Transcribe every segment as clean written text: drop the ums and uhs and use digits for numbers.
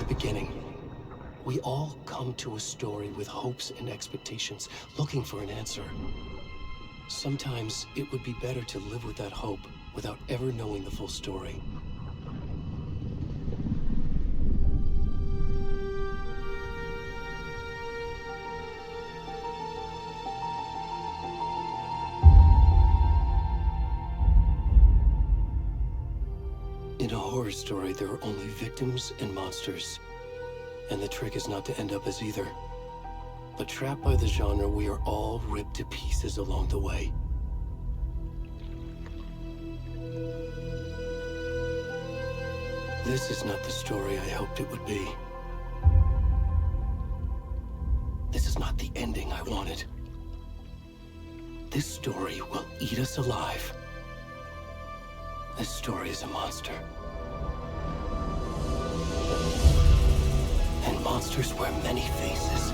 the beginning. We all come to a story with hopes and expectations, looking for an answer. Sometimes it would be better to live with that hope without ever knowing the full story. In a horror story, there are only victims and monsters. And the trick is not to end up as either. But trapped by the genre, we are all ripped to pieces along the way. This is not the story I hoped it would be. This is not the ending I wanted. This story will eat us alive. This story is a monster. And monsters wear many faces.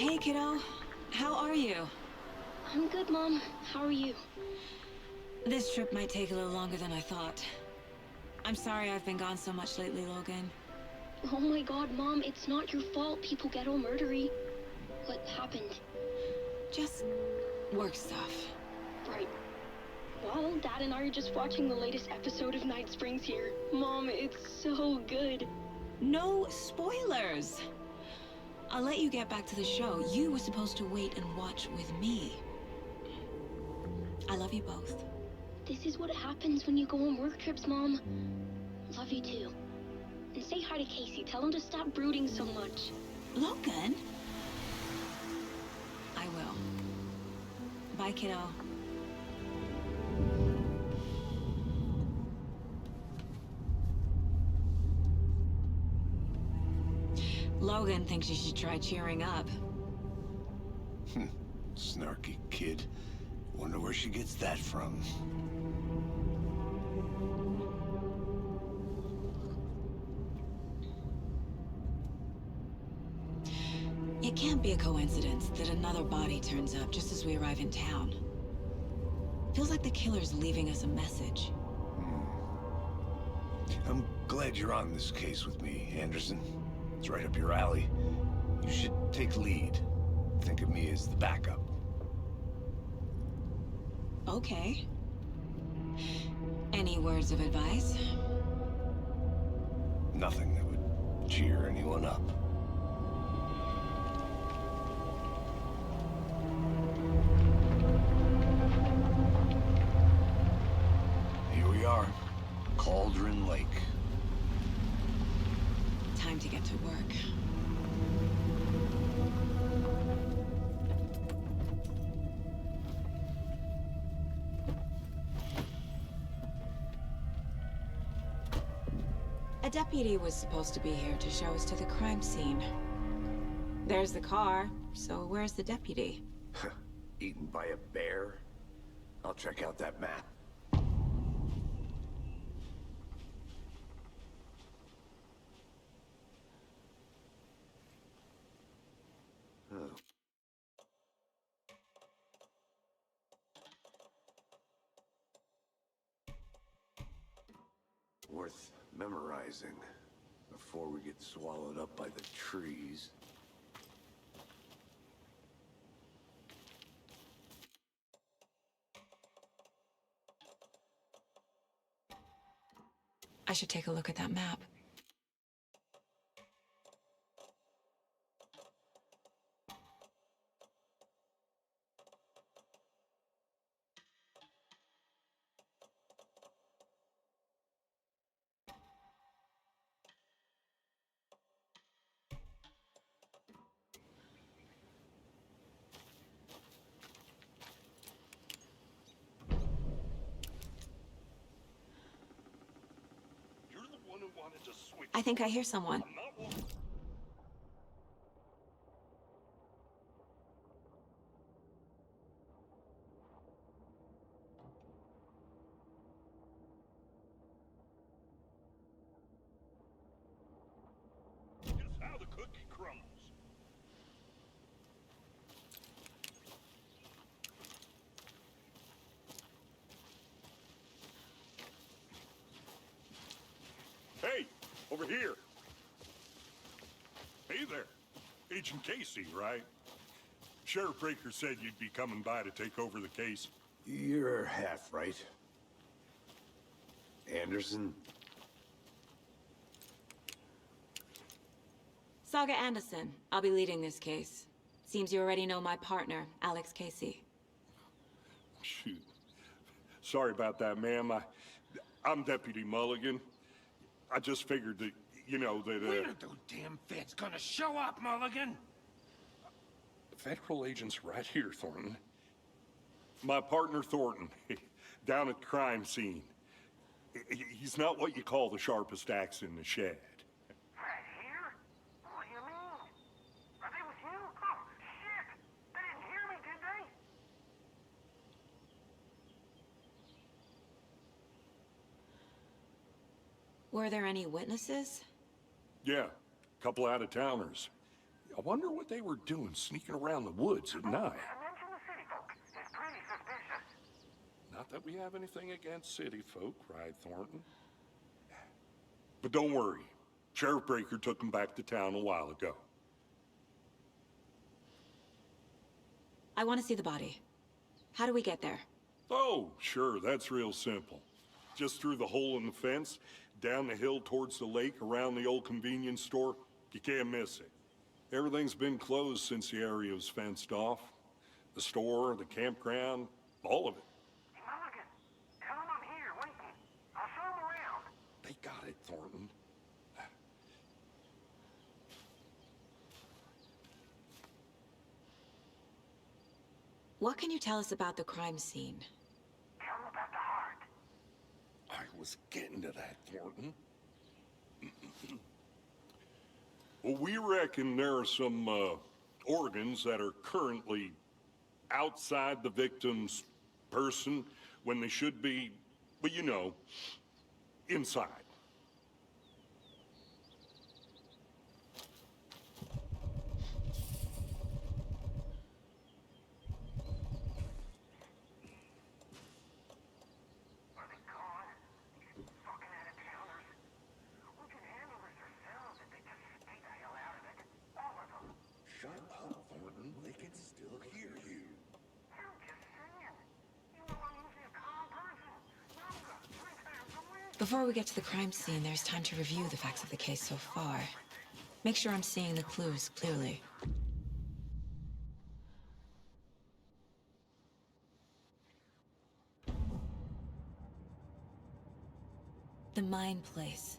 Hey, kiddo. How are you? I'm good, Mom. How are you? This trip might take a little longer than I thought. I'm sorry I've been gone so much lately, Logan. Oh my god, Mom, it's not your fault people get all murdery. What happened? Just work stuff. Right. Well, Dad and I are just watching the latest episode of Night Springs here. Mom, it's so good. No spoilers! I'll let you get back to the show. You were supposed to wait and watch with me. I love you both. This is what happens when you go on work trips, Mom. Love you too. And say hi to Casey. Tell him to stop brooding so much. Logan? I will. Bye, kiddo. Logan thinks you should try cheering up. Snarky kid. Wonder where she gets that from. It can't be a coincidence that another body turns up just as we arrive in town. Feels like the killer's leaving us a message. I'm glad you're on this case with me, Anderson. It's right up your alley. You should take lead. Think of me as the backup. Okay. Any words of advice? Nothing that would cheer anyone up. Here we are. Cauldron Lake. Time to get to work. A deputy was supposed to be here to show us to the crime scene. There's the car, so where's the deputy? Eaten by a bear? I'll check out that map. Oh. Worth memorizing before we get swallowed up by the trees. I should take a look at that map. I think I hear someone. Just how the cookie crumbles. Hey, over here. Hey there. Agent Casey, right? Sheriff Breaker said you'd be coming by to take over the case. You're half right. Anderson? Sagу Андерсон. I'll be leading this case. Seems you already know my partner, Alex Casey. Shoot. Sorry about that, ma'am. I'm Deputy Mulligan. I just figured that, you know, that, When are those damn feds gonna show up, Mulligan? Federal agent's right here, Thornton. My partner, Thornton, down at the crime scene. He's not what you call the sharpest axe in the shed. Right here? What do you mean? Are they with you? Oh, shit! They didn't hear me, did they? Were there any witnesses? Yeah, couple out-of-towners. I wonder what they were doing sneaking around the woods at night. Mention the city folk. It's pretty suspicious. Not that we have anything against city folk, right, Thornton? But don't worry. Sheriff Breaker took them back to town a while ago. I want to see the body. How do we get there? Oh, sure, that's real simple. Just through the hole in the fence, down the hill towards the lake, around the old convenience store. You can't miss it. Everything's been closed since the area was fenced off. The store, the campground, all of it. Hey, Mulligan, tell him I'm here waiting. I'll show him around. They got it, Thornton. What can you tell us about the crime scene? Tell him about the heart. I was getting to that, Thornton. Well, we reckon there are some organs that are currently outside the victim's person when they should be, well, you know, inside. Are they gone? These fucking out-of-towners. We can handle this ourselves if they just stay the hell out of it. All of them. Shut up, Thornton. They can still hear you. I'm just saying. You know I'm usually a calm person. Younger, 3 times a week. Before we get to the crime scene, there's time to review the facts of the case so far. Make sure I'm seeing the clues clearly. The Mind Place.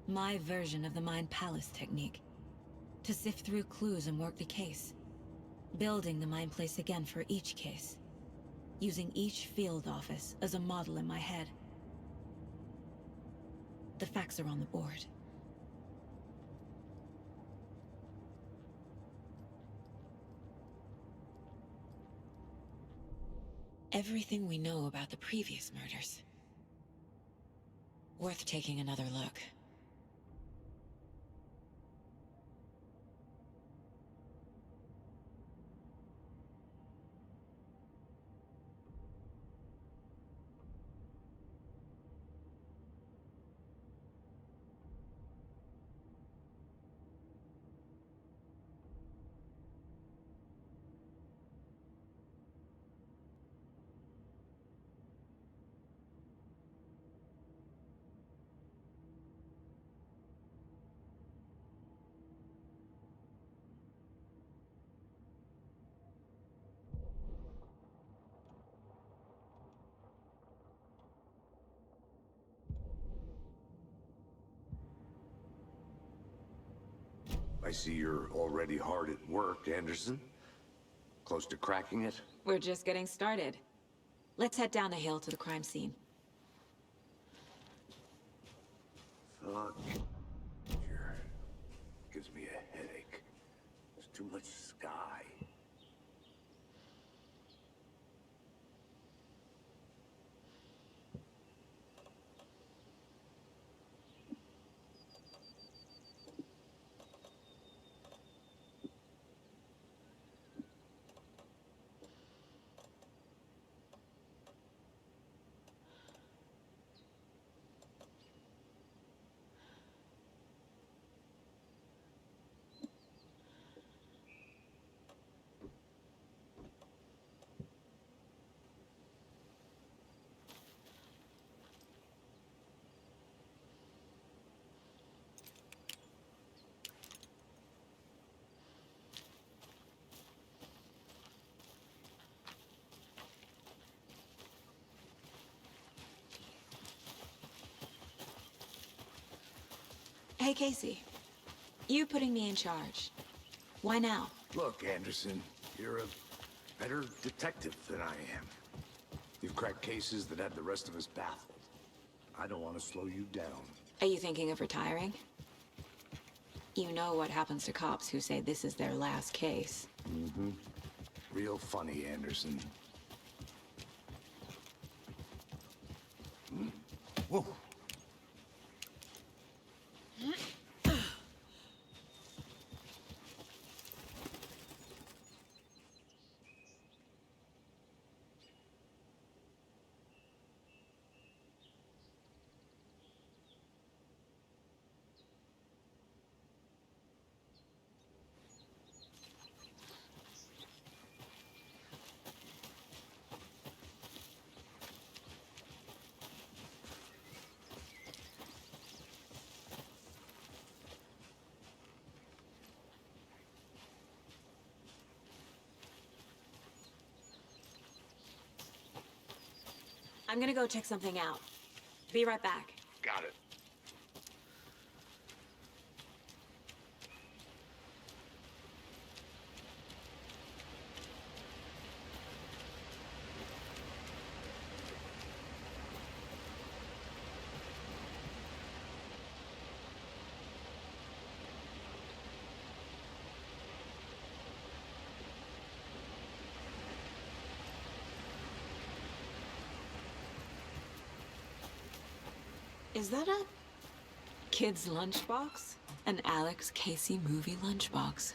My version of the Mind Palace technique. To sift through clues and work the case. Building the Mind Place again for each case. Using each field office as a model in my head. The facts are on the board. Everything we know about the previous murders. Worth taking another look. I see you're already hard at work, Anderson. Close to cracking it? We're just getting started. Let's head down the hill to the crime scene. Fuck. Sure. Gives me a headache. There's too much sky. Hey, Casey. You putting me in charge. Why now? Look, Anderson, you're a better detective than I am. You've cracked cases that had the rest of us baffled. I don't want to slow you down. Are you thinking of retiring? You know what happens to cops who say this is their last case. Mm-hmm. Real funny, Anderson. Whoa. I'm gonna go check something out. Be right back. Got it. Is that a kid's lunchbox? An Alex Casey movie lunchbox.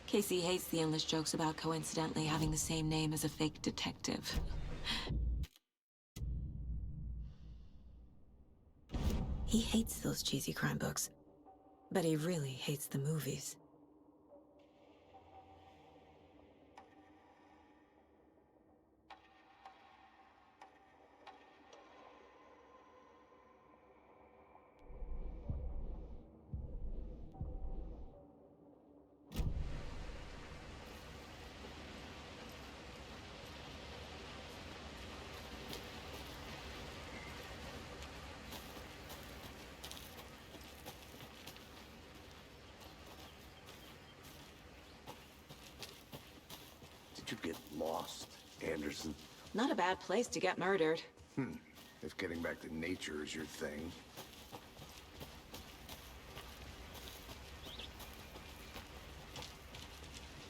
Casey hates the endless jokes about coincidentally having the same name as a fake detective. He hates those cheesy crime books, but he really hates the movies. Did you get lost, Anderson? Not a bad place to get murdered. If getting back to nature is your thing.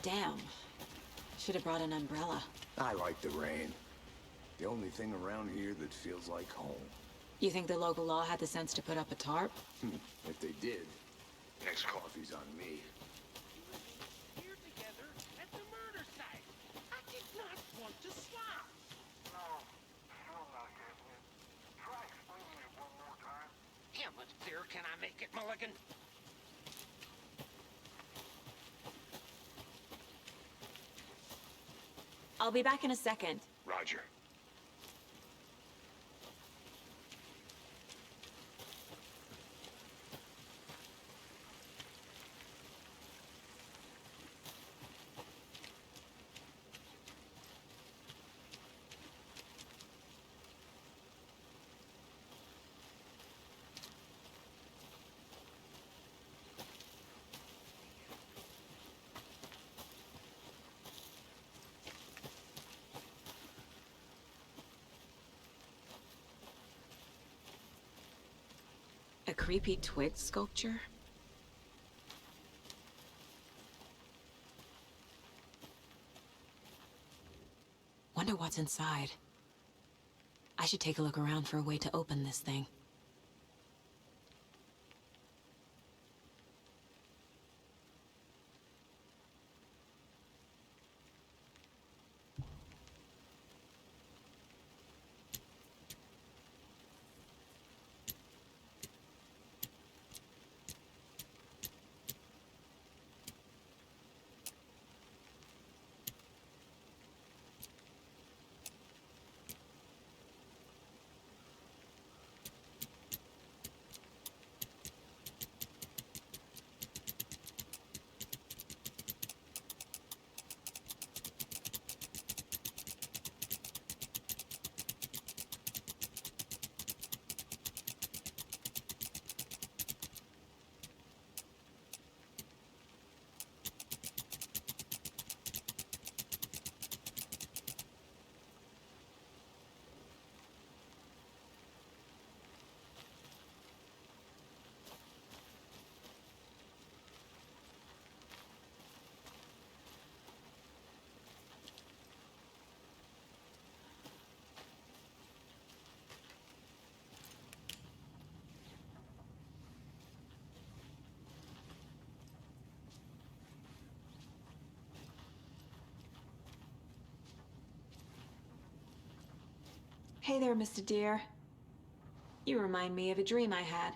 Damn. Should have brought an umbrella. I like the rain. The only thing around here that feels like home. You think the local law had the sense to put up a tarp? If they did, next coffee's on me. Here together at the murder site. I did not want to swap. No, still not getting it. Try explaining it one more time. How much clearer can I make it, Mulligan? I'll be back in a second. Roger. A creepy twig sculpture? Wonder what's inside. I should take a look around for a way to open this thing. Hey there, Mr. Deer. You remind me of a dream I had.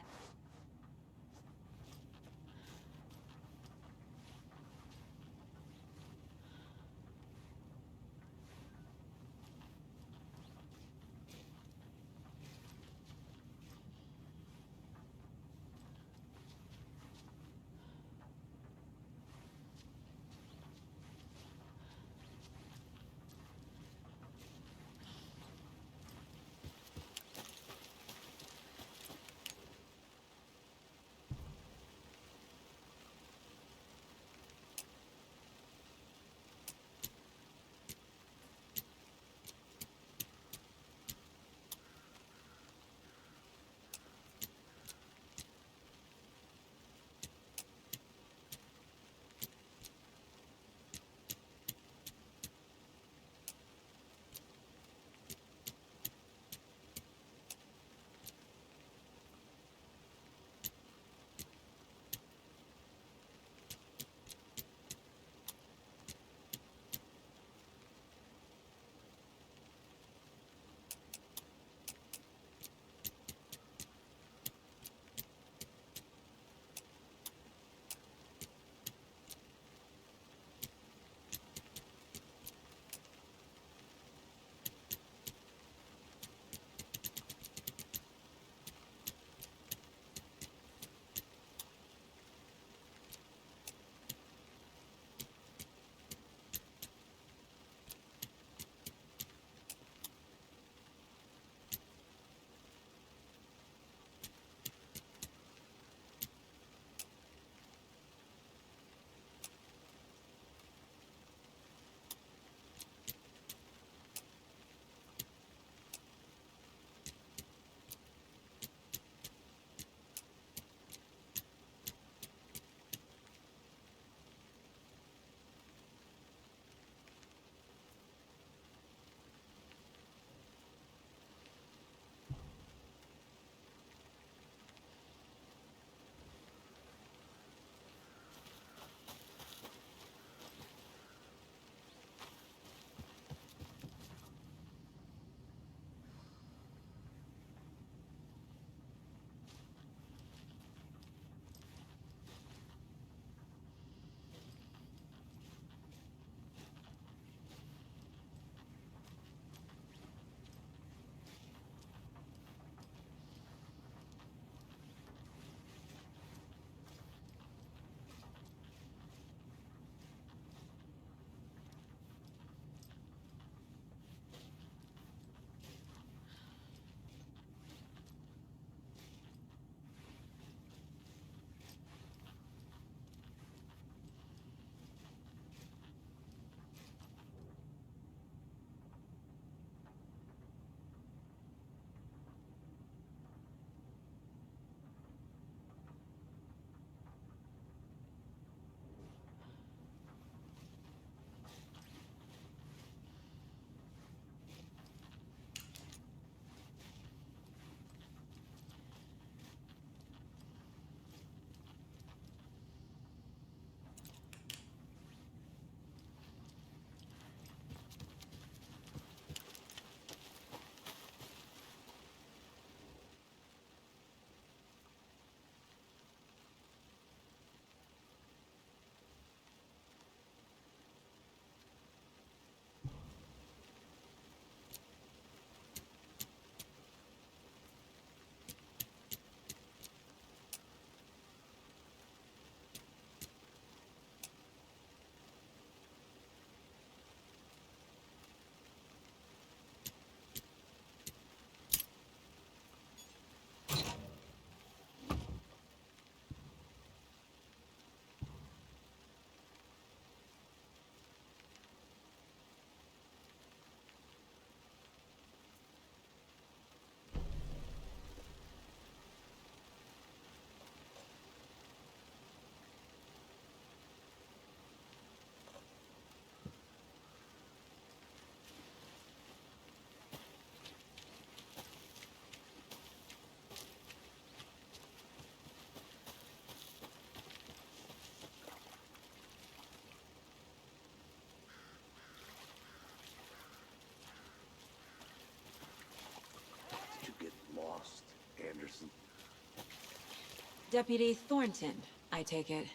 Deputy Thornton, I take it.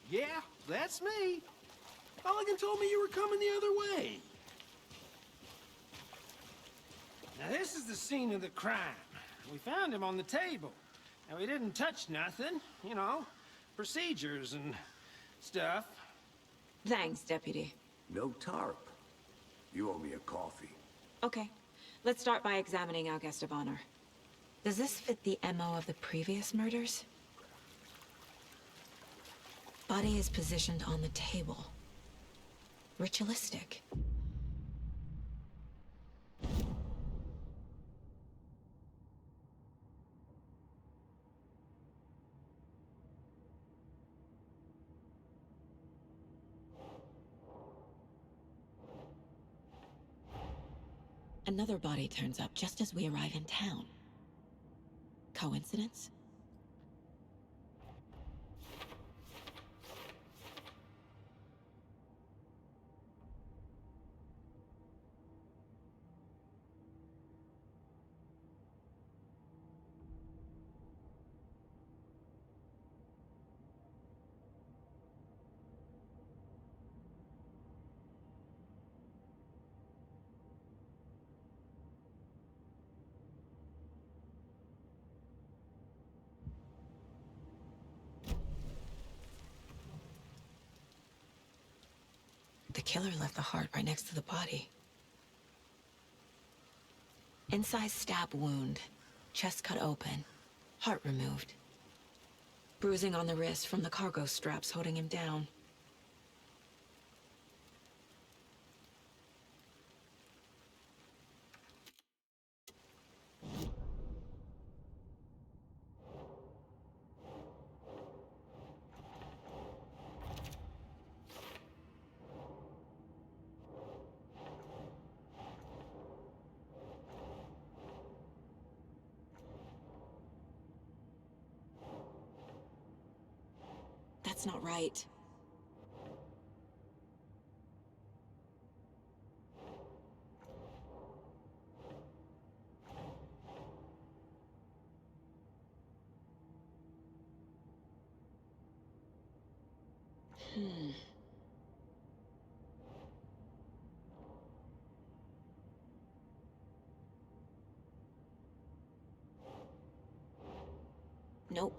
Yeah, that's me. Mulligan told me you were coming the other way. Now this is the scene of the crime. We found him on the table. Now we didn't touch nothing, you know, procedures and stuff. Thanks, Deputy. No tarp. You owe me a coffee. Okay, let's start by examining our guest of honor. Does this fit the MO of the previous murders? Body is positioned on the table. Ritualistic. Another body turns up just as we arrive in town. Coincidence? The killer left the heart right next to the body. Inside stab wound, chest cut open, heart removed. Bruising on the wrist from the cargo straps holding him down. That's not right. Nope.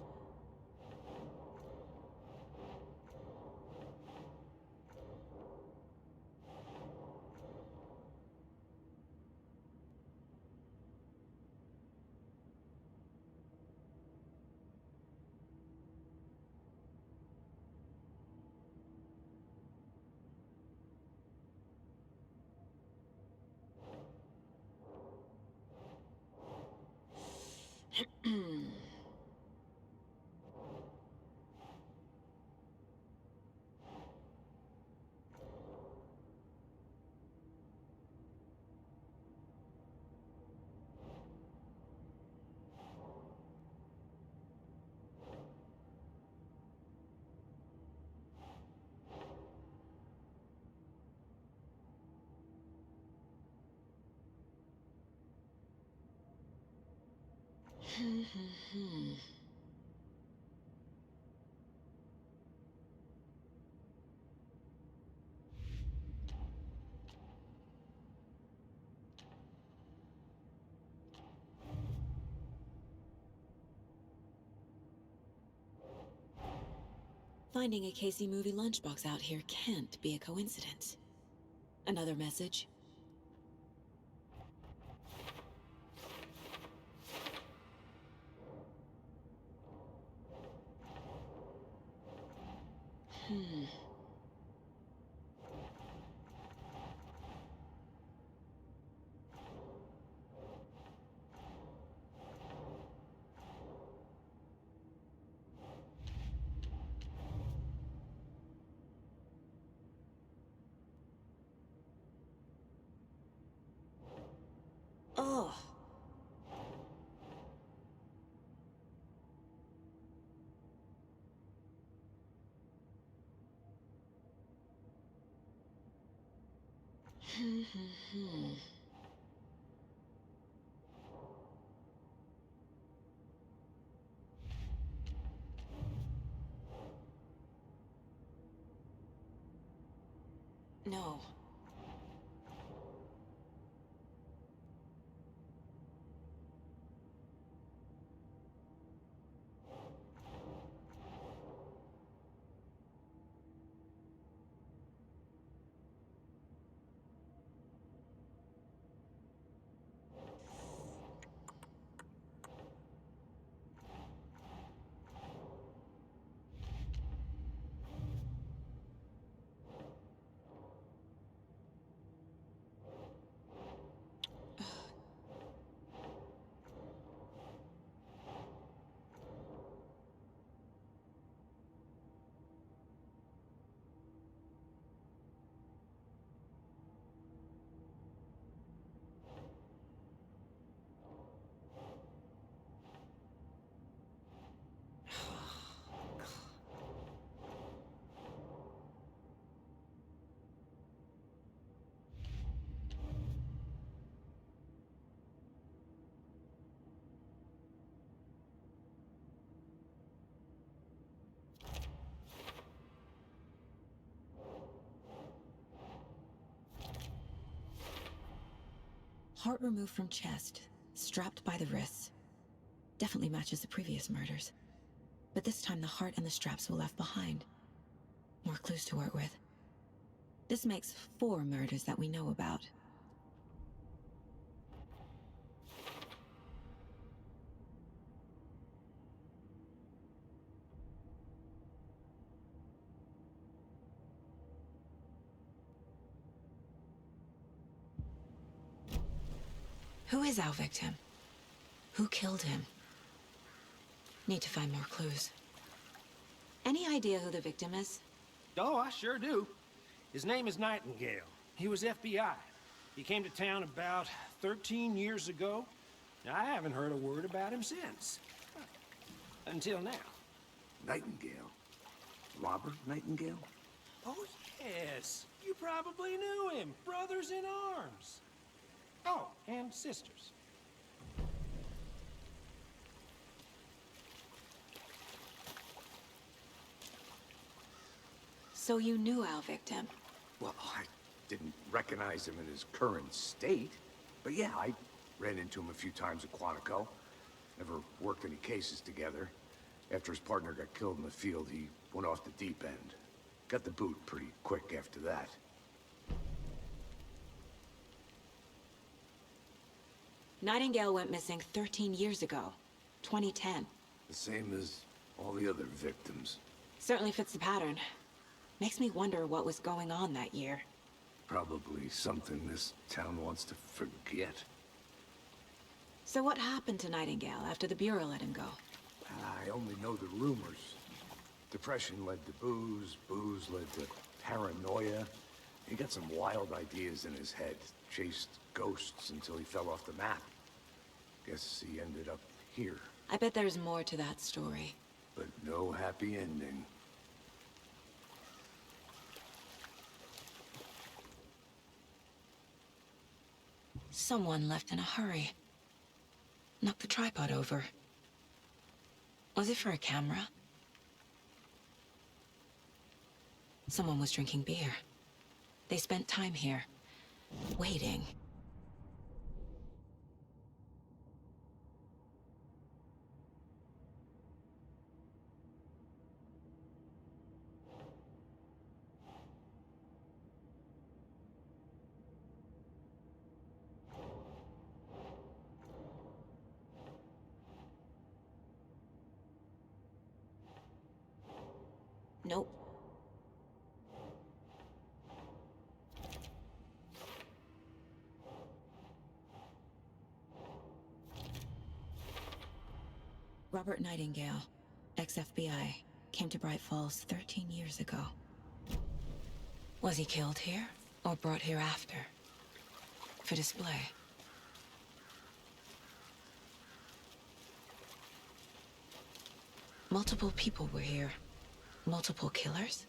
Finding a Casey movie lunchbox out here can't be a coincidence. Another message? Oh. Heart removed from chest, strapped by the wrists. Definitely matches the previous murders. But this time the heart and the straps were left behind. More clues to work with. This makes 4 murders that we know about. Who is our victim? Who killed him? Need to find more clues. Any idea who the victim is? Oh, I sure do. His name is Nightingale. He was FBI. He came to town about 13 years ago. I haven't heard a word about him since. Until now. Nightingale? Robert Nightingale? Oh, yes. You probably knew him. Brothers in arms. Oh, and sisters. So you knew our victim? Well, I didn't recognize him in his current state. But yeah, I ran into him a few times at Quantico. Never worked any cases together. After his partner got killed in the field, he went off the deep end. Got the boot pretty quick after that. Nightingale went missing 13 years ago. 2010. The same as all the other victims. Certainly fits the pattern. Makes me wonder what was going on that year. Probably something this town wants to forget. So what happened to Nightingale after the Bureau let him go? I only know the rumors. Depression led to booze, booze led to paranoia. He got some wild ideas in his head, chased ghosts until he fell off the map. Guess he ended up here, I bet there's more to that story. but no happy ending. Someone left in a hurry. Knocked the tripod over. Was it for a camera? Someone was drinking beer. They spent time here, waiting. Nope. Robert Nightingale, ex-FBI, came to Braight-Fall's 13 years ago. Was he killed here, or brought here after? For display? Multiple people were here. Multiple killers?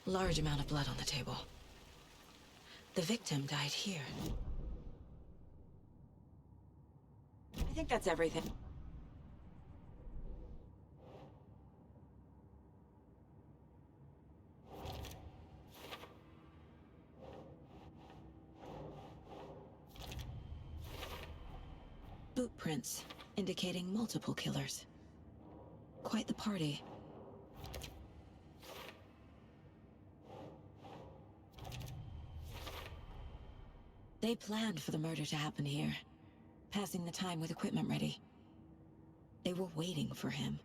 Large amount of blood on the table. The victim died here. I think that's everything. Boot prints indicating multiple killers. Quite the party. They planned for the murder to happen here, passing the time with equipment ready. They were waiting for him.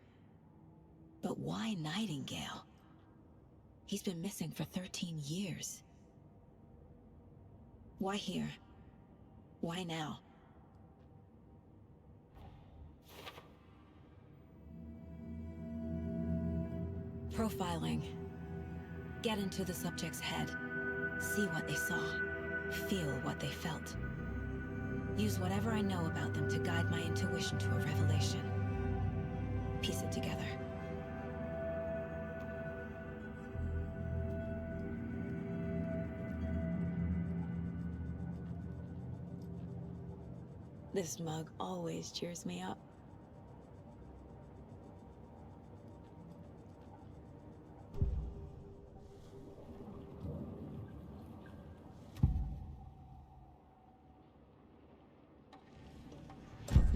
But why Nightingale? He's been missing for 13 years. Why here? Why now? Profiling. Get into the subject's head. See what they saw. Feel what they felt. Use whatever I know about them to guide my intuition to a revelation. Piece it together. This mug always cheers me up.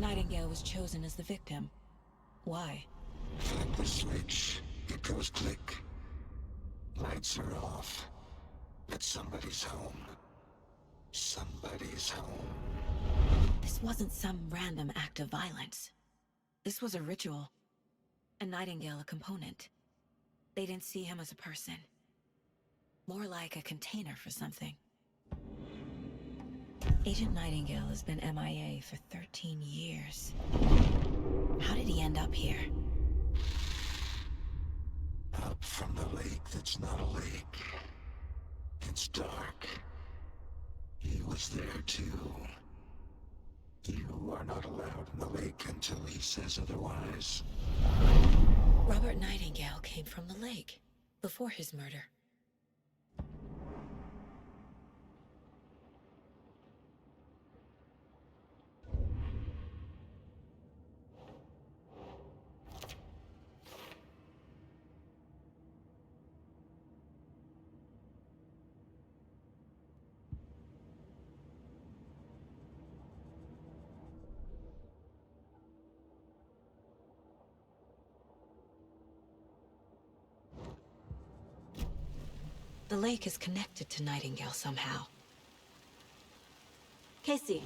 Nightingale was chosen as the victim. Why? Flip the switch. It goes click. Lights are off. But somebody's home. Somebody's home. This wasn't some random act of violence. This was a ritual. And Nightingale a component. They didn't see him as a person. More like a container for something. Agent Nightingale has been MIA for 13 years. How did he end up here? Up from the lake that's not a lake. It's dark. He was there too. You are not allowed in the lake until he says otherwise. Robert Nightingale came from the lake, before his murder. The lake is connected to Nightingale somehow. Casey.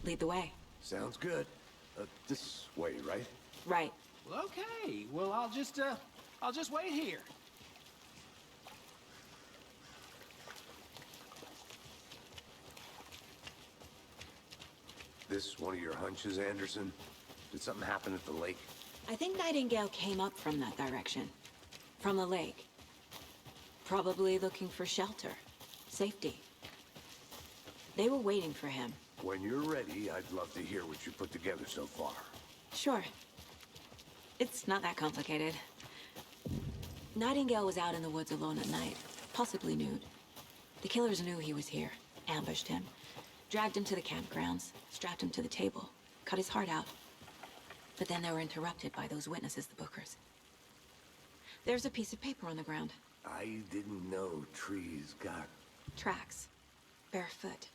Lead the way. Sounds good. This way, right? Right. Well, okay. Well, I'll just wait here. This one of your hunches, Anderson? Did something happen at the lake? I think Nightingale came up from that direction. From the lake. Probably looking for shelter. Safety. They were waiting for him. When you're ready, I'd love to hear what you put together so far. Sure. It's not that complicated. Nightingale was out in the woods alone at night, possibly nude. The killers knew he was here, ambushed him, dragged him to the campgrounds, strapped him to the table, cut his heart out. But then they were interrupted by those witnesses, the Bookers. There's a piece of paper on the ground. I didn't know trees got... Tracks. Barefoot.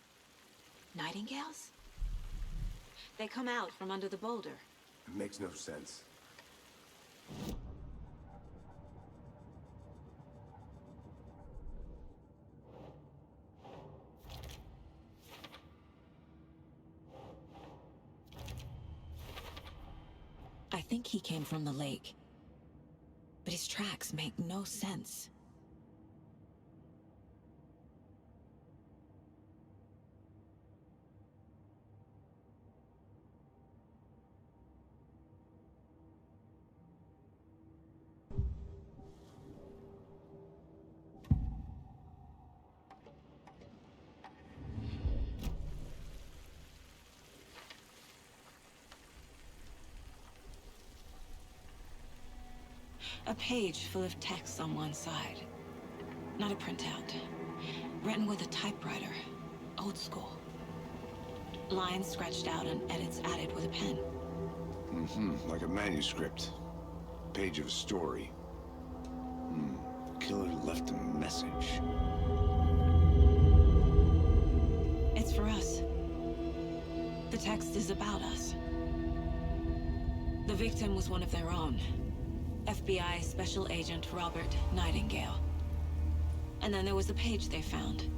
Nightingales? They come out from under the boulder. It makes no sense. I think he came from the lake. But his tracks make no sense. A page full of text on one side. Not a printout. Written with a typewriter. Old school. Lines scratched out and edits added with a pen. Mm-hmm, like a manuscript. Page of a story. Killer left a message. It's for us. The text is about us. The victim was one of their own. FBI Special Agent Robert Nightingale. And then there was the page they found.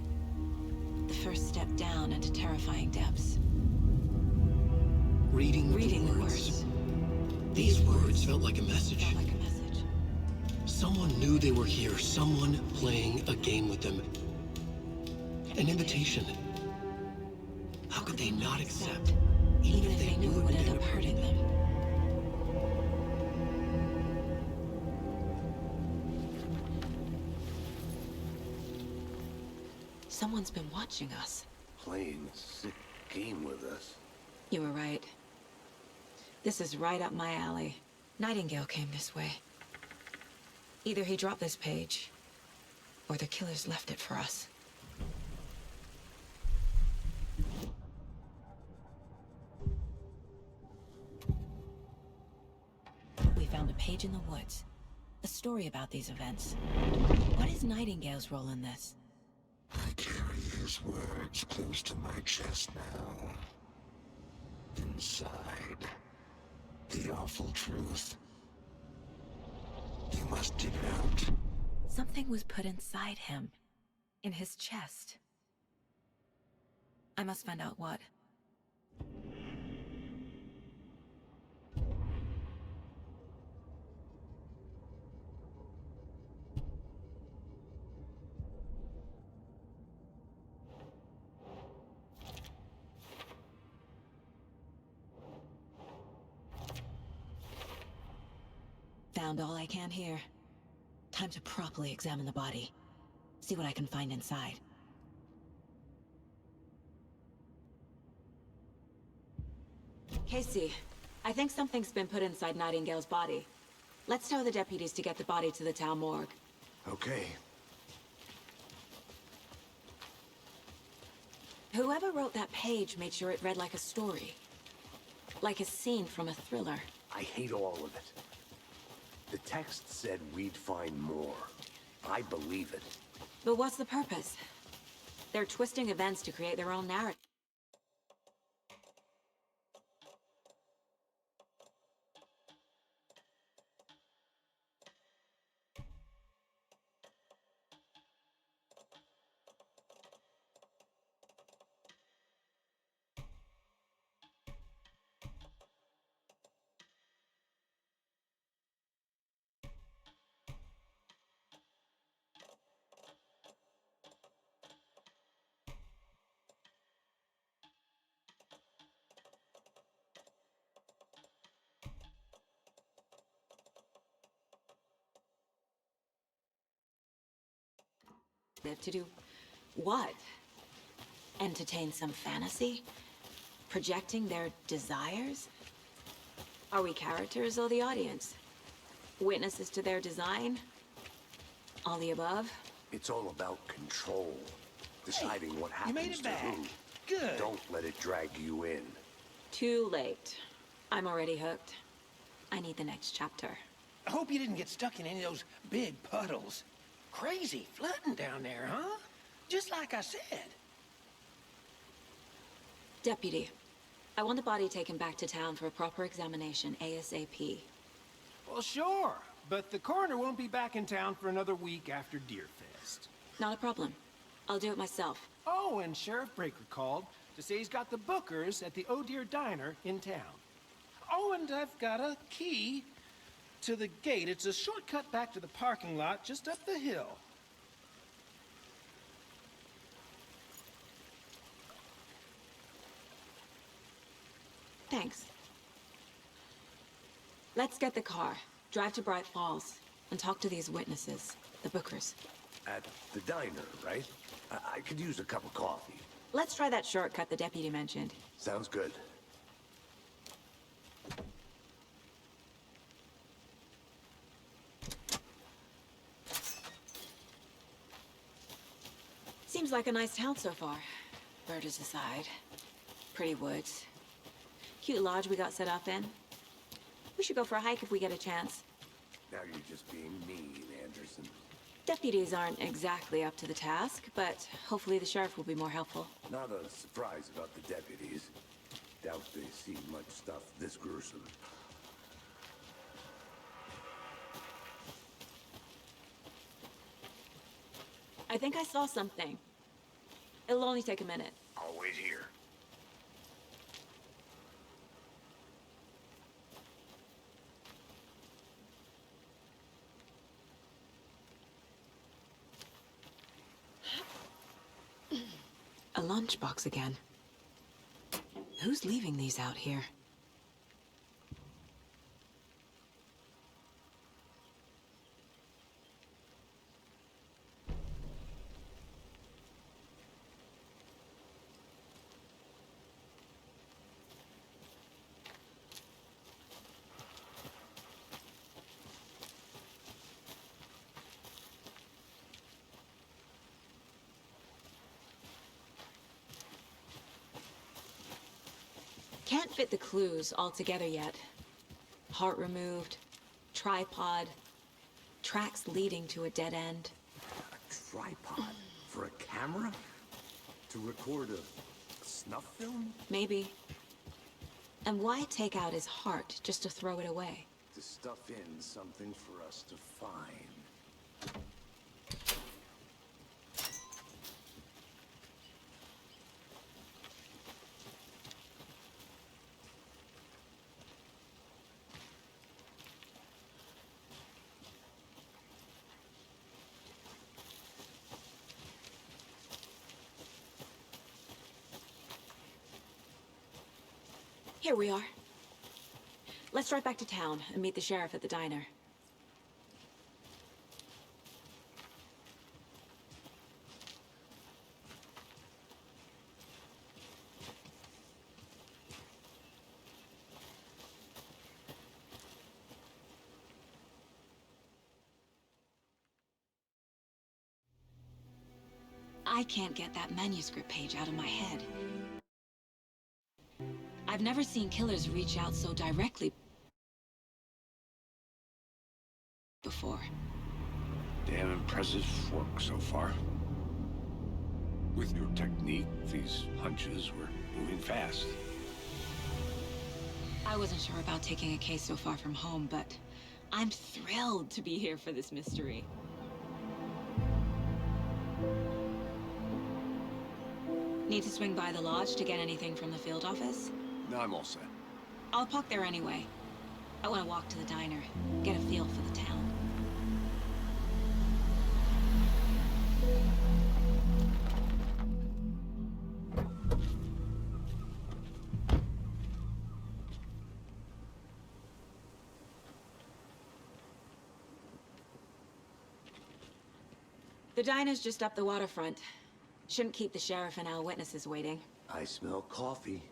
The first step down into terrifying depths. Reading the words. These words felt like a message. Felt like a message. Someone knew they were here, someone playing a game with them. An invitation. How could they not accept, even if they knew it would end up hurting them? Someone's been watching us. Playing a sick game with us. You were right. This is right up my alley. Nightingale came this way. Either he dropped this page, or the killers left it for us. We found a page in the woods. A story about these events. What is Nightingale's role in this? I carry you. his words close to my chest now. Inside, the awful truth. You must dig it out. Something was put inside him. In his chest. I must find out what. Found all I can here. Time to properly examine the body. See what I can find inside. Casey, I think something's been put inside Nightingale's body. Let's tell the deputies to get the body to the town morgue. Okay. Whoever wrote that page made sure it read like a story. Like a scene from a thriller. I hate all of it. The text said we'd find more. I believe it. But what's the purpose? They're twisting events to create their own narrative. To do what? Entertain some fantasy? Projecting their desires? Are we characters or the audience? Witnesses to their design? All the above? It's all about control. Deciding what You made happens it to back. who. Good. Don't let it drag you in. Too late. I'm already hooked. I need the next chapter. I hope you didn't get stuck in any of those big puddles. Crazy flooding down there, huh? Just like I said. Deputy, I want the body taken back to town for a proper examination ASAP. Well, sure. But the coroner won't be back in town for another week after Deerfest. Not a problem. I'll do it myself. Oh, and Sheriff Breaker called to say he's got the bookers at the Oh Dear Diner in town. Oh, and I've got a key to the gate. It's a shortcut back to the parking lot just up the hill. Thanks. Let's get the car, drive to Braight-Fall's, and talk to these witnesses, the bookers. At the diner, right? I could use a cup of coffee. Let's try that shortcut the deputy mentioned. Sounds good. Seems like a nice town so far. Murders aside. Pretty woods. Cute lodge we got set up in. We should go for a hike if we get a chance. Now you're just being mean, Anderson. Deputies aren't exactly up to the task, but hopefully the sheriff will be more helpful. Not a surprise about the deputies. Doubt they've seen much stuff this gruesome. I think I saw something. It'll only take a minute. I'll wait here. A lunchbox again. Who's leaving these out here? Can't fit the clues all together yet. Heart removed, tripod, tracks leading to a dead end. A tripod? For a camera? To record a snuff film? Maybe. And why take out his heart just to throw it away? To stuff in something for us to find. Here we are. Let's drive back to town and meet the sheriff at the diner. I can't get that manuscript page out of my head. I've never seen killers reach out so directly before. Damn impressive work so far. With your technique, these hunches were moving fast. I wasn't sure about taking a case so far from home, but I'm thrilled to be here for this mystery. Need to swing by the lodge to get anything from the field office? No, I'm all set. I'll park there anyway. I want to walk to the diner, get a feel for the town. The diner's just up the waterfront. Shouldn't keep the sheriff and our witnesses waiting. I smell coffee.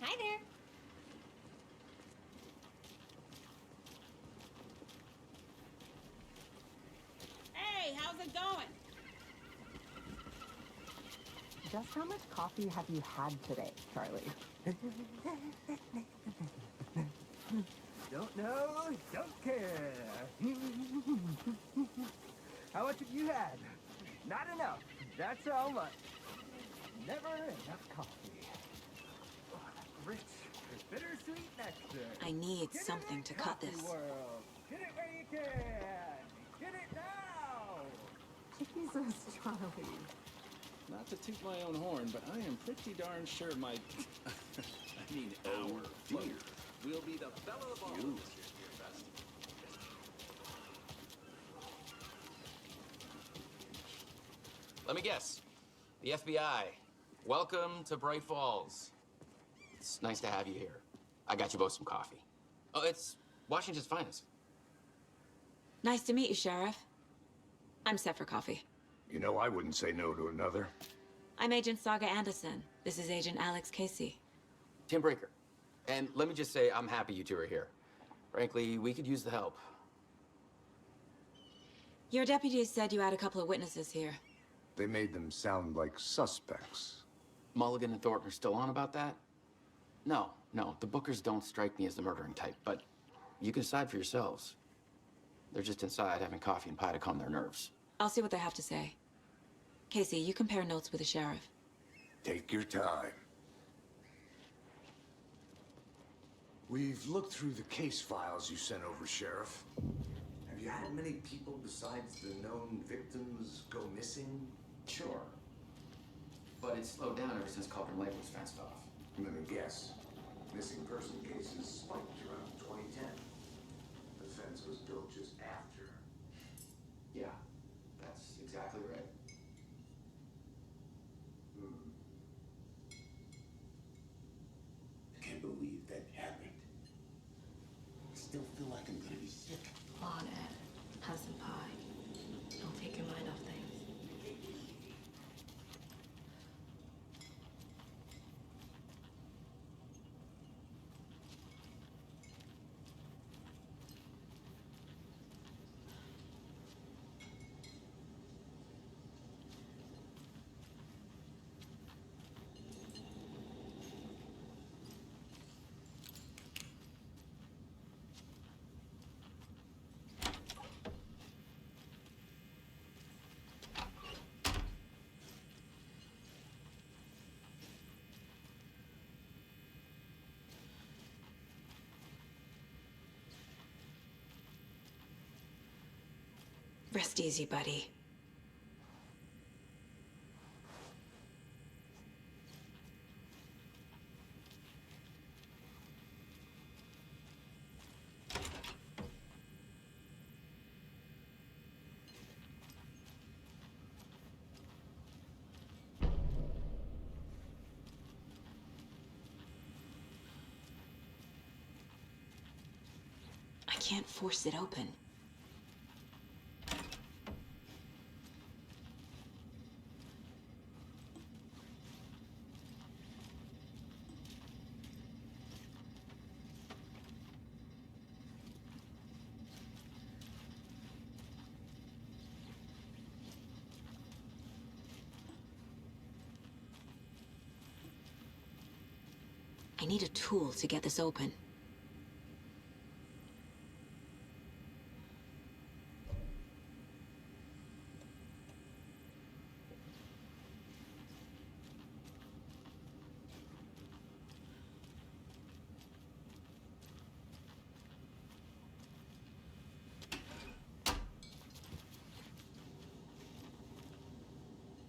Hi there. Hey, how's it going? Just how much coffee have you had today, Charlie? Don't know, don't care. How much have you had? Not enough. That's how much. Never enough coffee. Rich, bittersweet nectar. I need something to cut this. World. Get it where you can. Get it now. Jesus, Charlie. Not to toot my own horn, but I am pretty darn sure my... I mean, our dear will be the belle of all. Let me guess. The FBI. Welcome to Braight-Fallz. It's nice to have you here. I got you both some coffee. Oh, it's Washington's finest. Nice to meet you, Sheriff. I'm set for coffee. You know, I wouldn't say no to another. I'm Agent Sagу Андерсон. This is Agent Alex Casey. Tim Breaker. And let me just say, I'm happy you two are here. Frankly, we could use the help. Your deputies said you had a couple of witnesses here. They made them sound like suspects. Mulligan and Thornton are still on about that? No, the Bookers don't strike me as the murdering type, but you can decide for yourselves. They're just inside having coffee and pie to calm their nerves. I'll see what they have to say. Casey, you compare notes with the sheriff. Take your time. We've looked through the case files you sent over, Sheriff. Have you had many people besides the known victims go missing? Sure. But it's slowed down ever since Cauldron Lake was fenced off. Let me guess. Missing person cases spiked around 2010. The fence was built just after. Yeah, that's exactly right. I can't believe that happened. I still feel like I'm gonna be sick. Come on, Ed. Have some pie. Don't take your mind off things. Rest easy, buddy. I can't force it open. I need a tool to get this open.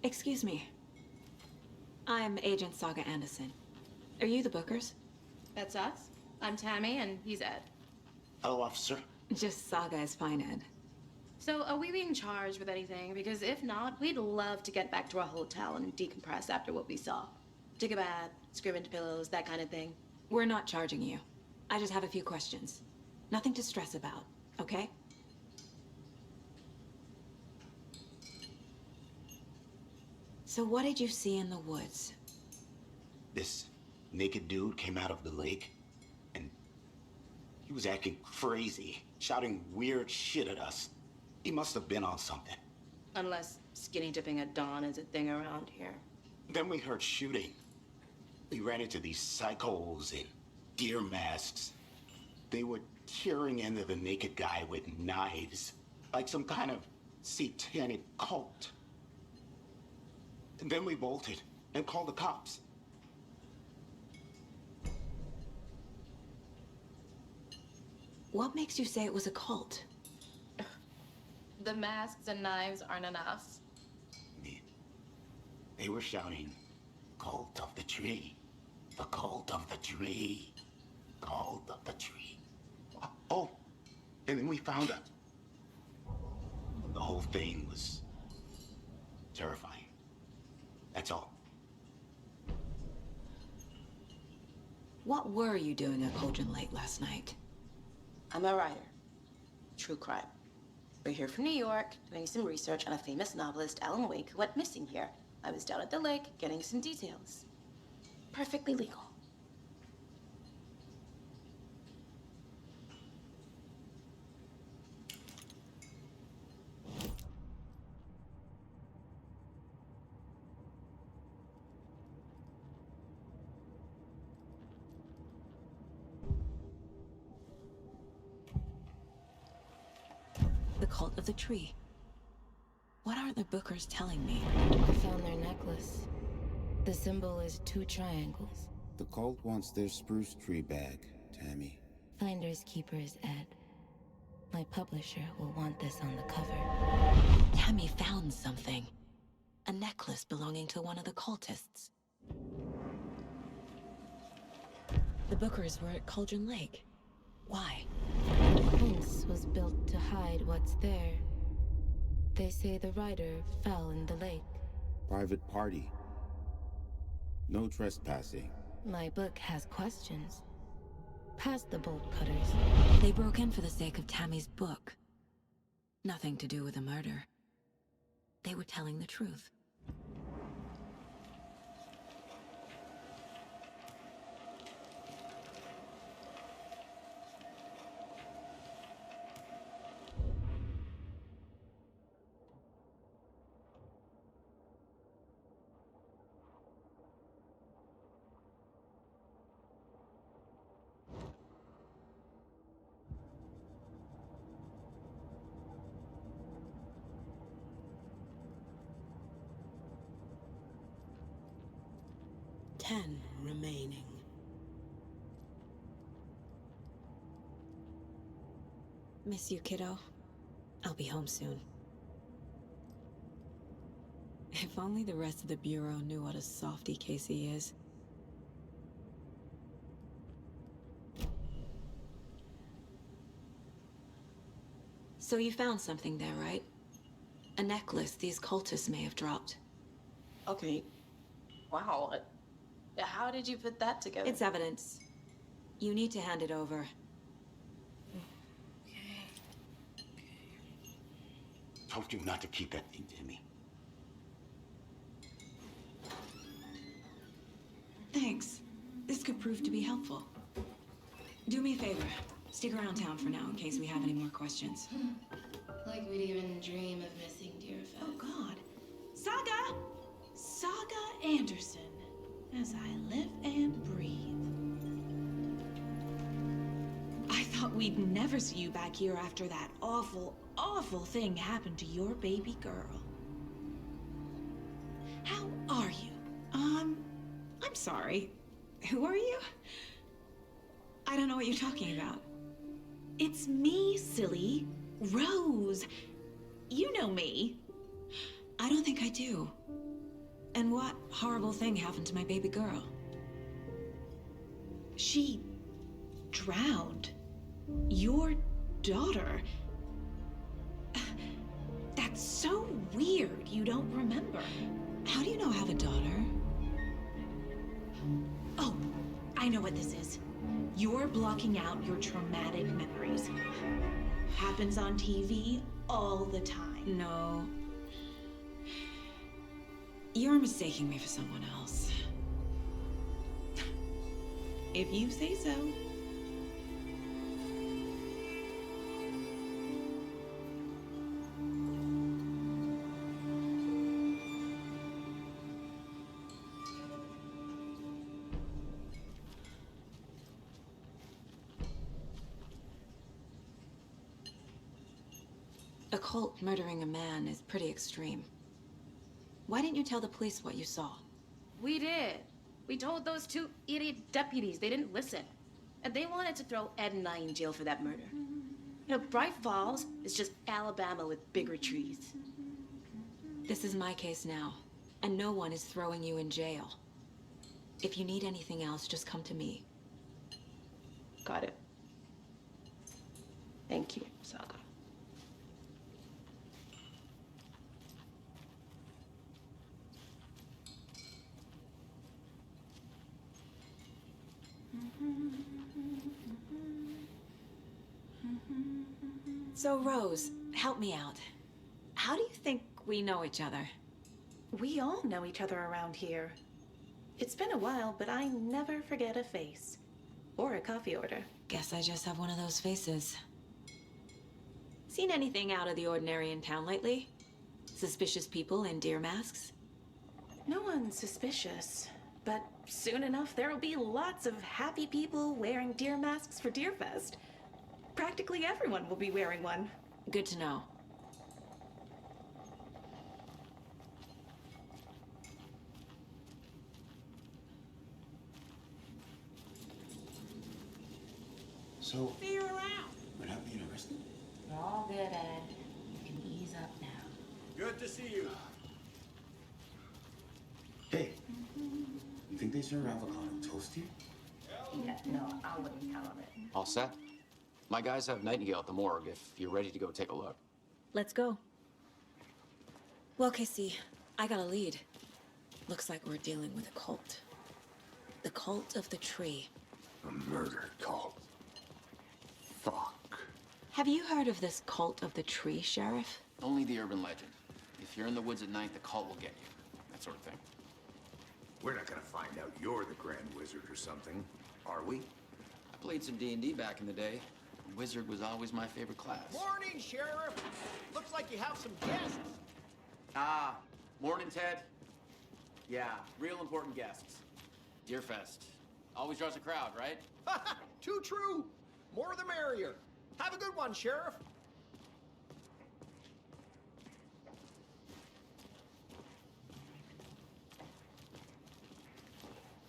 Excuse me. I'm Agent Sagу Андерсон. Are you the Bookers? That's us. I'm Tammy, and he's Ed. Hello, officer. Just Saga is fine, Ed. So, are we being charged with anything? Because if not, we'd love to get back to our hotel and decompress after what we saw. Take a bath, scream into pillows, that kind of thing. We're not charging you. I just have a few questions. Nothing to stress about, okay? So what did you see in the woods? This naked dude came out of the lake, and he was acting crazy, shouting weird shit at us. He must have been on something. Unless skinny dipping at dawn is a thing around here. Then we heard shooting. We ran into these psychos in deer masks. They were tearing into the naked guy with knives, like some kind of satanic cult. And then we bolted and called the cops. What makes you say it was a cult? The masks and knives aren't enough. They were shouting, "Cult of the tree, the cult of the tree, cult of the tree." Oh, and then we found it. The whole thing was terrifying. That's all. What were you doing at Cauldron Lake last night? I'm a writer. True crime. We're here from New York, doing some research on a famous novelist, Alana Uweyka, who went missing here. I was down at the lake, getting some details. Perfectly legal. The cult of the tree. What are the Bookers telling me? I found their necklace. The symbol is 2 triangles. The cult wants their spruce tree back, Tammy. Finders keepers, Ed. My publisher will want this on the cover. Tammy found something. a necklace belonging to one of the cultists. The Bookers were at Cauldron Lake. Why? The fence was built to hide what's there. They say the rider fell in the lake. Private party. No trespassing. My book has questions. Past the bolt cutters. They broke in for the sake of Tammy's book. Nothing to do with the murder. They were telling the truth. Ten remaining. Miss you, kiddo. I'll be home soon. If only the rest of the Bureau knew what a softy Casey is. So you found something there, right? A necklace these cultists may have dropped. Okay. Wow. How did you put that together? It's evidence. You need to hand it over. Told you not to keep that thing to me. Thanks. This could prove to be helpful. Do me a favor. Stick around town for now in case we have any more questions. Like we'd even dream of missing dear Fez. Oh, God. Saga Anderson. As I live and breathe. I thought we'd never see you back here after that awful, awful thing happened to your baby girl. How are you? I'm sorry. Who are you? I don't know what you're talking about. It's me, silly. Rose. You know me. I don't think I do. And what horrible thing happened to my baby girl? She drowned. Your daughter. That's so weird you don't remember. How do you know I have a daughter? Oh, I know what this is. You're blocking out your traumatic memories. Happens on TV all the time. No. You're mistaking me for someone else. If you say so. A cult murdering a man is pretty extreme. Why didn't you tell the police what you saw? We did. We told those two idiot deputies. They didn't listen. And they wanted to throw Ed and I in jail for that murder. You know, Braight-Fall's is just Alabama with bigger trees. This is my case now, and no one is throwing you in jail. If you need anything else, just come to me. Got it. Thank you, Saga. So, Rose, help me out. How do you think we know each other? We all know each other around here. It's been a while, but I never forget a face. Or a coffee order. Guess I just have one of those faces. Seen anything out of the ordinary in town lately? Suspicious people in deer masks? No one's suspicious. But soon enough, there'll be lots of happy people wearing deer masks for Deerfest. Practically everyone will be wearing one. Good to know. So, See you around. we're not being arrested? You're all good, Ed. You can ease up now. Good to see you. You think they serve avocado toast here? Yeah, no, I wouldn't count on it. All set? My guys have Nightingale at the morgue if you're ready to go take a look. Let's go. Well, Casey, I got a lead. Looks like we're dealing with a cult. The cult of the tree. A murder cult. Fuck. Have you heard of this cult of the tree, Sheriff? Only the urban legend. If you're in the woods at night, the cult will get you. That sort of thing. We're not gonna find out you're the Grand Wizard or something, are we? I played some D&D back in the day. Wizard was always my favorite class. Morning, Sheriff. Looks like you have some guests. Ah, morning, Ted. Yeah, real important guests. Deerfest. Always draws a crowd, right? Too true. More the merrier. Have a good one, Sheriff.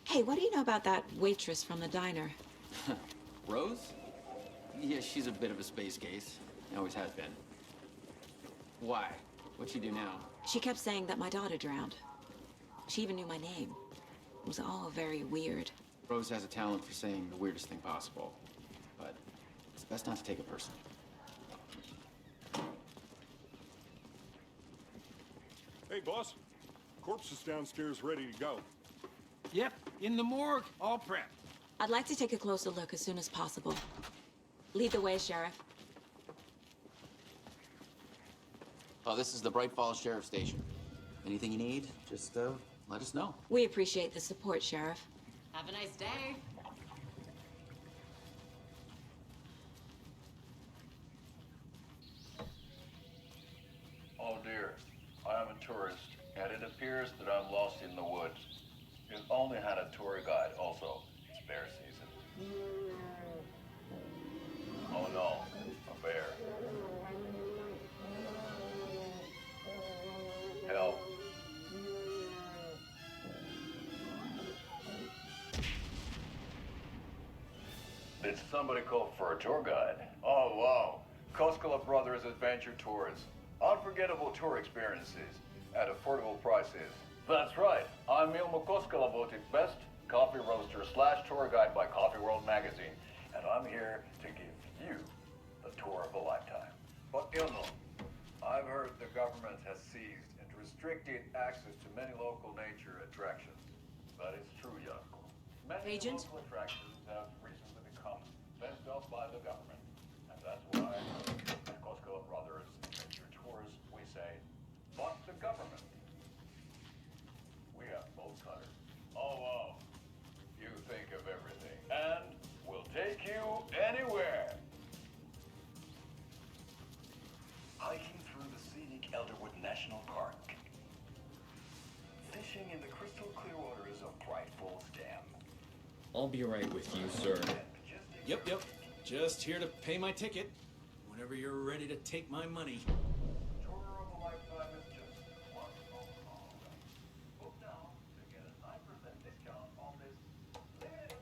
Hey, what do you know about that waitress from the diner? Rose? Yeah, she's a bit of a space case. Always has been. Why? What'd she do now? She kept saying that my daughter drowned. She even knew my name. It was all very weird. Rose has a talent for saying the weirdest thing possible. But it's best not to take it personally. Hey, boss. Corpse is downstairs ready to go. Yep, in the morgue, all prepped. I'd like to take a closer look as soon as possible. Lead the way, Sheriff. Oh, this is the Braight-Fall's Sheriff Station. Anything you need, just let us know. We appreciate the support, Sheriff. Have a nice day. Oh dear, I am a tourist, and it appears that I'm lost in the woods. You've only had a tour guide, also. It's bear season. Oh no, a bear. Help. Did somebody call for a tour guide? Oh wow, Koskela Brothers Adventure Tours. Unforgettable tour experiences at affordable prices. That's right, I'm Ilmo Koskela, voted best coffee roaster / tour guide by Coffee World magazine, and I'm here to give you the tour of a lifetime. But Ilmo, I've heard the government has seized and restricted access to many local nature attractions. That is true, Janko. Many Agent? local attractions have recently become fenced off by the government, and that's why at Koskela Brothers Adventure Tours we say, fuck the government. We have both cutters. Oh wow, you think of everything, and we'll take you anywhere. Hiking through the scenic Elderwood National Park. Fishing in the crystal clear waters of Braight-Fall's Dam. I'll be right with you, sir. Yep. Just here to pay my ticket. Whenever you're ready to take my money. Tour of a lifetime is just one phone call. Book now to get a 9% discount on this.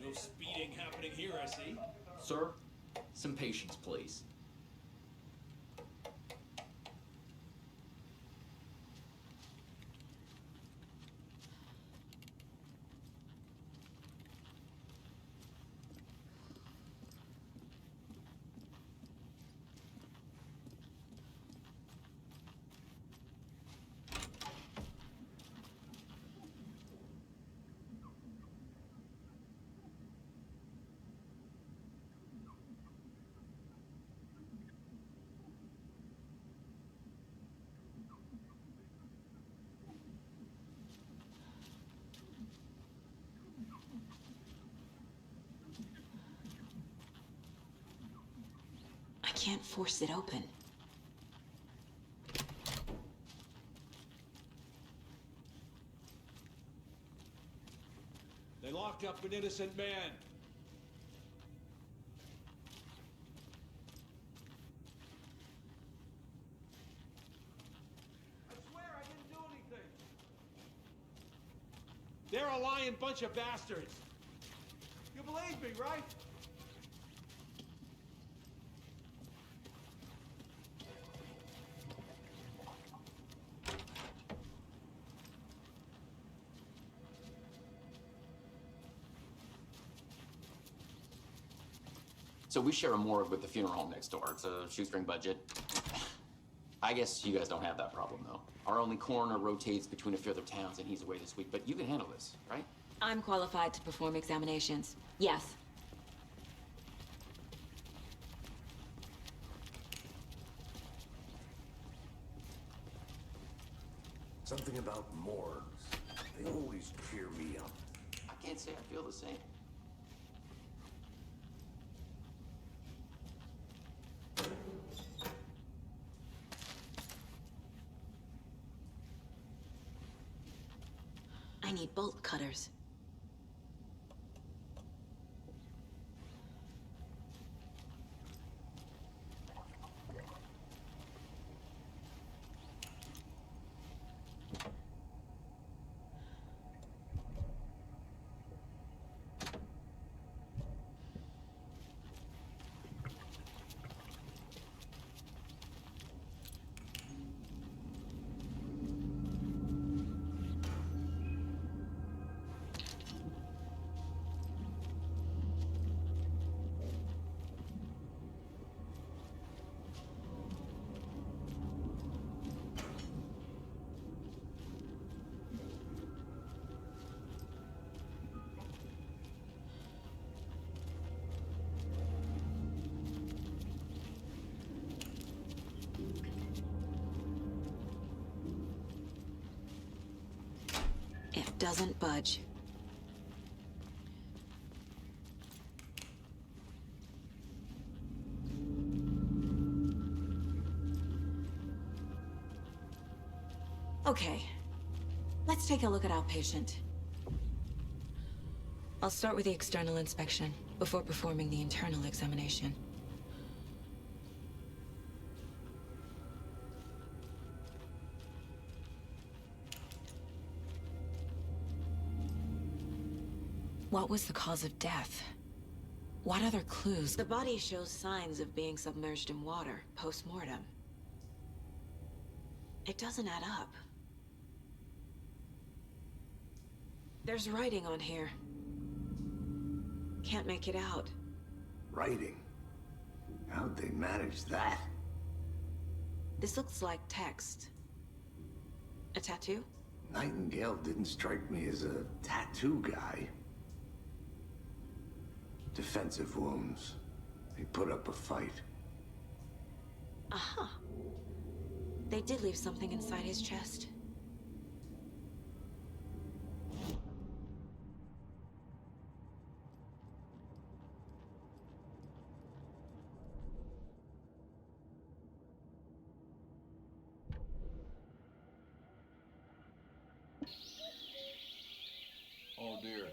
No speeding happening here, I see. Sir, some patience, please. I can't force it open. They locked up an innocent man. I swear I didn't do anything. They're a lying bunch of bastards. You believe me, right? So we share a morgue with the funeral home next door. It's a shoestring budget. I guess you guys don't have that problem, though. Our only coroner rotates between a few other towns, and he's away this week. But you can handle this, right? I'm qualified to perform examinations. Yes. Something about morgues. They always cheer me up. I can't say I feel the same. I need bolt cutters. It doesn't budge. Okay, let's take a look at our patient. I'll start with the external inspection before performing the internal examination. What was the cause of death? What other clues? The body shows signs of being submerged in water post-mortem. It doesn't add up. There's writing on here. Can't make it out. Writing? How'd they manage that? This looks like text. A tattoo? Nightingale didn't strike me as a tattoo guy. Defensive wounds. He put up a fight. Aha. They did leave something inside his chest. Oh dear.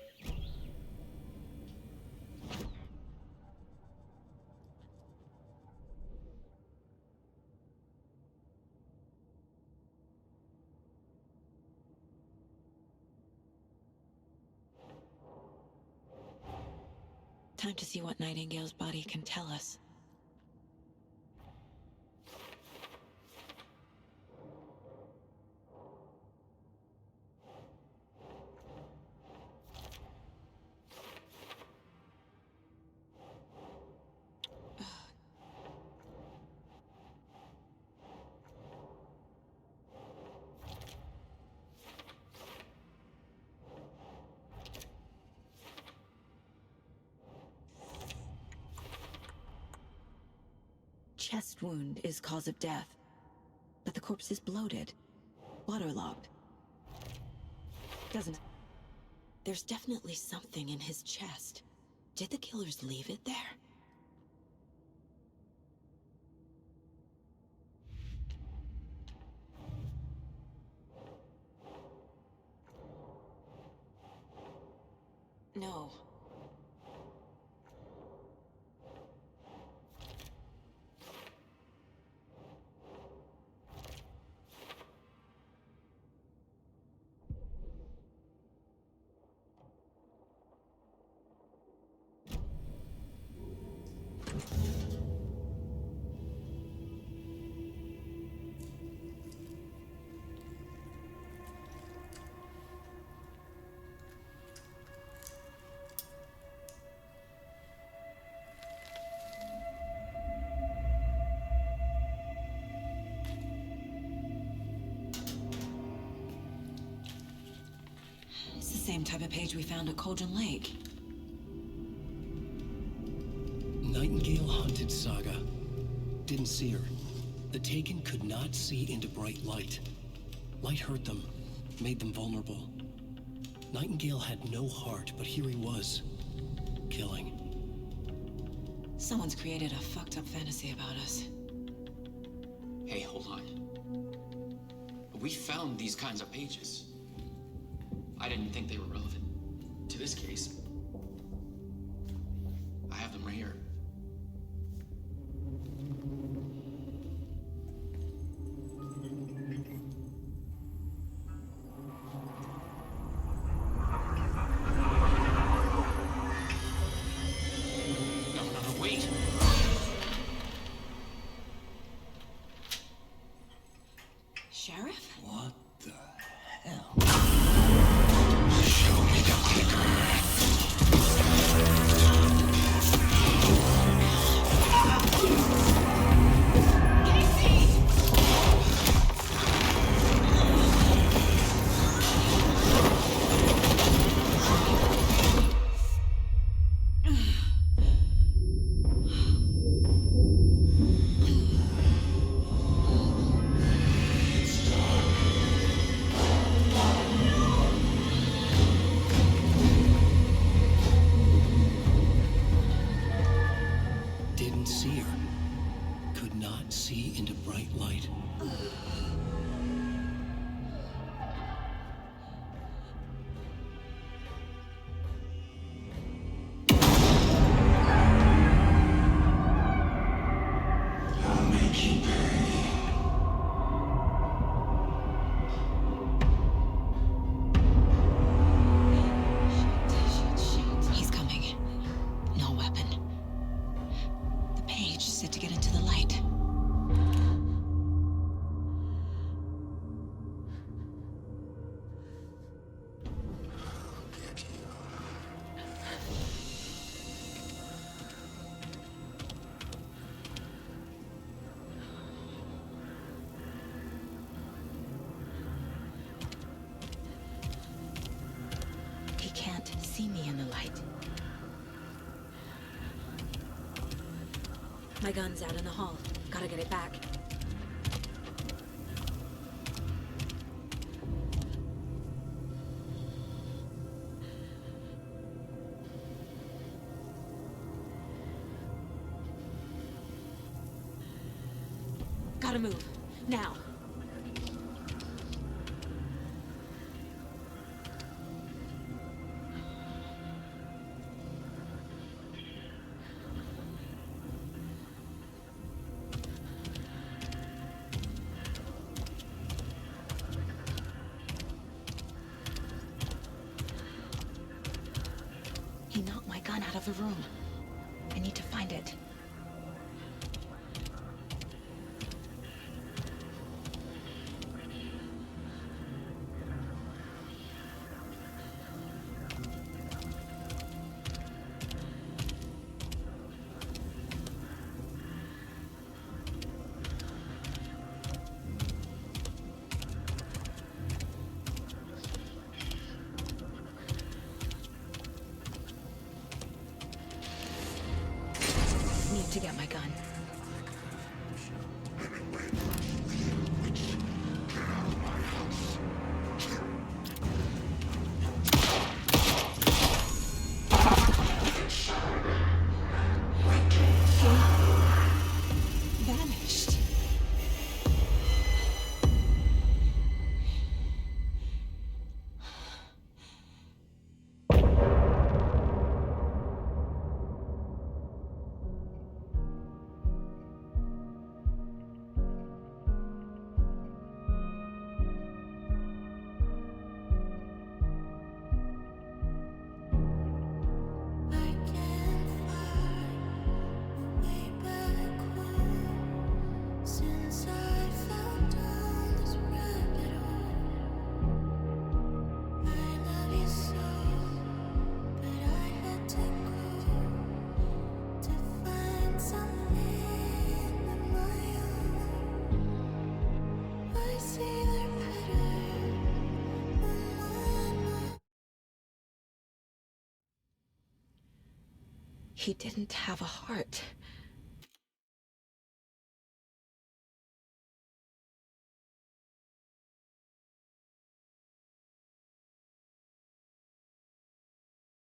Time to see what Nightingale's body can tell us. Chest wound is cause of death, but the corpse is bloated, waterlogged. Doesn't... There's definitely something in his chest. Did the killers leave it there? No. the same type of page we found at Cauldron Lake. Nightingale hunted Saga. Didn't see her. The Taken could not see into bright light. Light hurt them, made them vulnerable. Nightingale had no heart, but here he was, killing. Someone's created a fucked up fantasy about us. Hey, hold on. We found these kinds of pages. I didn't think they were relevant to this case. I have them right here. No, wait! Sheriff? What the hell? Show me the clicker. Didn't see her. Could not see into bright light. I'll make you pay. He's coming. No weapon. The page set to get into the light. Get you. He can't see me in the light. My gun's out in the hall. Gotta get it back. Gotta move. Now. He knocked my gun out of the room. I need to find it. Need to get my gun. Vanished. He didn't have a heart.